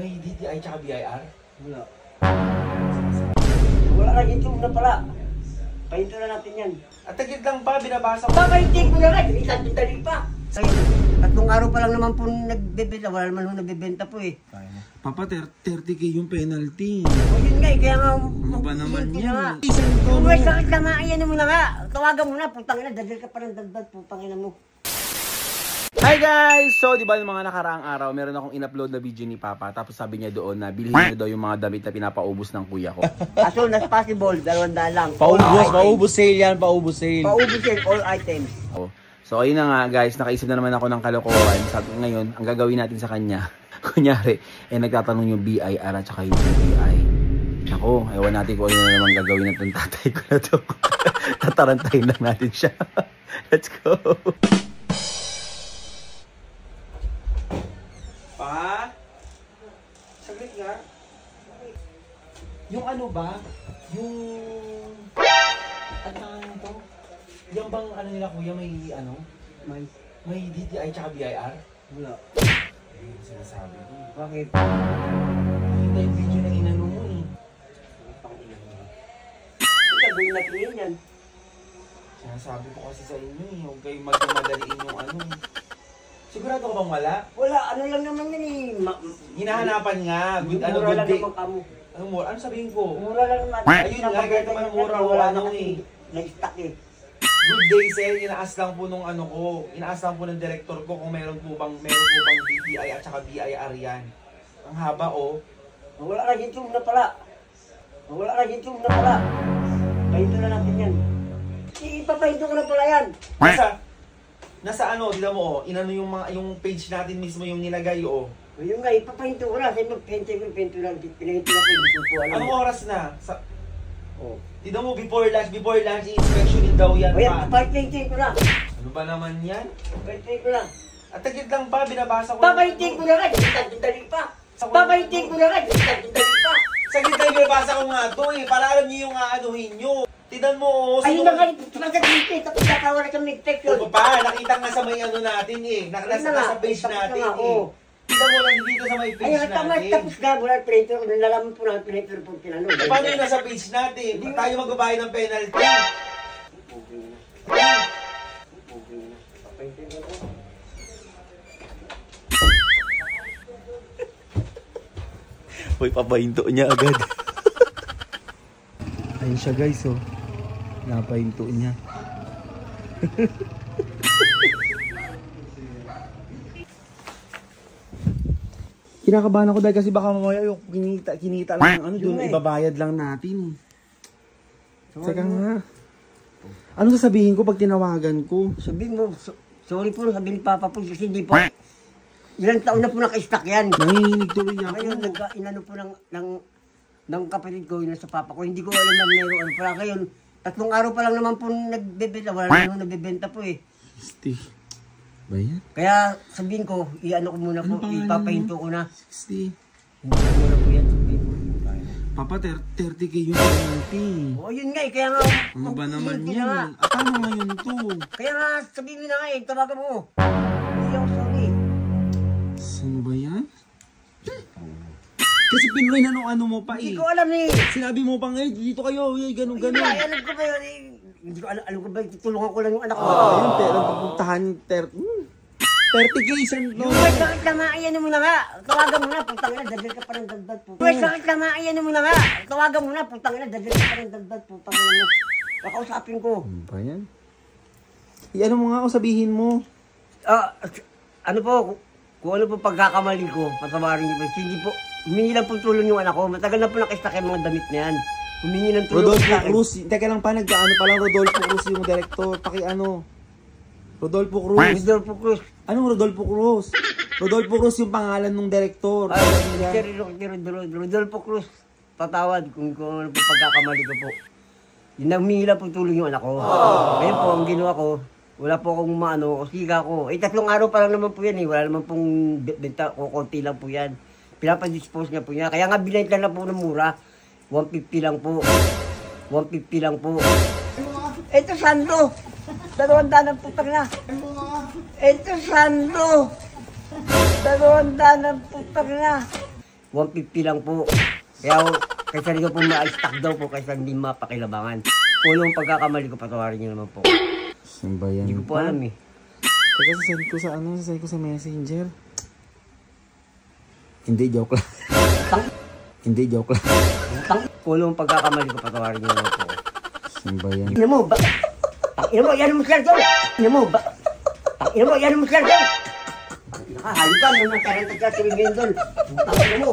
May DTI tsaka BIR? Wala. Wala na YouTube na pala. Pahinto na natin yan. At tagit lang pa, binabasa ko. Papahintin ko na nga, dali pa. Tatlong araw pa lang naman po nagbebenta. Wala naman po nagbebenta po eh. Papa, 30k yung penalty. O yun nga eh, kaya nga... Ano ba naman yan? Kung may sakit na nga, iyan mo na nga. Tawagan mo na, putang ina, dadal ka pa ng dagdag, putang ina mo. Hi guys! So, di ba yung mga nakaraang araw, meron akong in-upload na video ni Papa. Tapos sabi niya doon na bilhin niya daw yung mga damit na pinapaubos ng kuya ko. As soon as possible, 200 lang. Paubos sale yan, paubos sale. Paubos yan, all items. So, ayun na nga guys, nakaisip na naman ako ng kalokohan. Sabi ngayon, ang gagawin natin sa kanya, kunyari, nagtatanong yung BIR at saka yung BPI. Ako, ewan natin kung ano na naman gagawin ng tatay ko na to. Tatarantahin lang natin siya. Let's go! Pa? Saglit nga. Yung ano ba? Yung... Ano to? Yung bang ano nila kuya may ano? May DTI tsaka BIR? Wala. Ayun yung sinasabi ko. Bakit? Nakita yung video na inano mo eh. Gagawin natin yun yan. Sinasabi ko kasi sa inyo eh. Huwag kayong magmadaliin yung ano eh. Sigurado ka bang wala? Wala, ano lang naman yan eh. Hinahanapan nga. Good, ano, Mura good lang day. naman kamo. Ano mura? Ano sabihin ko? Mura lang naman. Ayun nga, kahit naman mura o ano eh. Nag-stack eh. Good day sir, inaas lang po nung ano ko. Inaas lang po ng director ko kung meron po bang DTI at saka BIR yan. Ang haba oh. Wala na YouTube na pala. Wala na YouTube na pala. Pahinto na natin yan. Ipapahinto ko na pala yan. Nasa ano, tignan mo oh, inano yung page natin mismo yung nilagay oh. Yung nga, ipapahinto ko na. Kasi pinto lang. Pinahinto na ko, hindi ko po alam. Anong oras na? Oh. Tignan mo, before lunch, inspection daw yan O yan, pa. papahintin ko na. Ano ba naman yan? Papahintin ko na. At tagit lang pa, binabasa ko. Papahintin ko na nga, dali pa. Papahintin ko na nga, dali pa. Saglit tayo, binabasa ko nga ito eh. Para alam niyo yung aanuhin nyo. Tignan mo oh. Ayun na nga, pagkakita, tapos nakawa na kami nag-text O pa, nakita nga sa may ano natin eh. Nasa page natin eh. Tignan mo lang dito sa may page natin. Tapos na, wala printer, nalalaman po namin printer po tinanong. Paano yung nasa page natin? Tayo magbabayad ng penalty. Uy, papahinto niya agad. Ayun siya guys oh. Napahinto niya. Kinakabahan ako dahil kasi baka mamaya yung kinita lang ano doon, ibabayad lang natin. Saka nga. Ano sasabihin ko pag tinawagan ko? Sabihin mo, sorry po, sabihin ni Papa po, kasi hindi po. Ilang taon na po naka-stack yan. Nanginginig tuloy ako. Ngayon, inano po ng kapatid ko, yun sa Papa ko. Hindi ko alam na meron ano pala. Ngayon, 3 araw pa lang naman po nagbebenta. Wala naman nagbebenta po eh. Steve. Ba yan? Kaya sabihin ko, i-ano ko muna po, ipapahinto ko na. 60. Hindi ko muna po yan, sabihin ko. Papa, 30k yung penalty. O yun nga eh, kaya nga. Ano ba naman hindi yan? na nga. At ano ngayon to? Kaya nga, sabihin mo na nga eh, tawagan mo. Hindi ako sorry. Sino ba yan? Kasi pinuloy na nung ano mo pa eh. Hindi ko alam eh. Sinabi mo pa nga, dito kayo, ganun. Hindi ba, alam ko ba yun eh. Hindi ko alam ko ba, tutulungan ko lang yung anak ko. Ayun, pero papuntahan 30k saan no? Yung may sakit na nga, ayan mo na nga. Tawagan mo na, putang ina, dadal ka pa ng dagdag po. Yung may sakit na nga, ayan mo na nga. Tawagan mo na, putang ina, dadal ka pa ng dagdag po. Putang ina mo. Kakausapin ko. Ano ba yan? Ano mo nga ako sabihin mo? Ano po, kung ano po pagkakamali ko, patawarin niyo po. Hindi po, humingi lang po tulong yung anak ko. Matagal na po nakistak yung mga damit na yan. Humingi ng tulong Rodolfo sa akin. Cruz. Teka lang pa, nagkaano pa lang Rodolfo Cruz yung director. Rodolfo Cruz. Rodolfo Cruz. Anong Rodolfo Cruz? Rodolfo Cruz yung pangalan ng director. Rodolfo Cruz. Tatawad kung ano po pagkakamali ko po. Yun ang humingi lang po tulong yung anak ko. Ngayon po, ang ginawa ko, wala po akong maano, kusika ko. 3 araw pa lang naman po yan eh. Wala naman pong benta, konti lang po yan. Pinapadispose niya po niya. Kaya nga binayad lang na po ng mura. 150 lang po. 150 lang po. Ito sando. 200 ang putang na. Ito sando. 200 ang putang na. 150 lang po. Kaya kaysa rin ko po ma-stock daw po kaysa hindi mapakilabangan. Kung yung pagkakamali ko, patawarin niyo naman po. Ano ba yan? Hindi ko po alam eh. Teka, sasend ko sa messenger. Hindi, joke lang. Hindi, joke lang. Kung yung pagkakamali ko, patawarin niyo naman po. Ano ba yan? Ina mo, ba? Ina mo, yan mo siya dyan! Ina mo, ba? Ina mo, yan mo siya dyan! Nakahalikan naman, 40 ka, 3 million doon. Ina mo.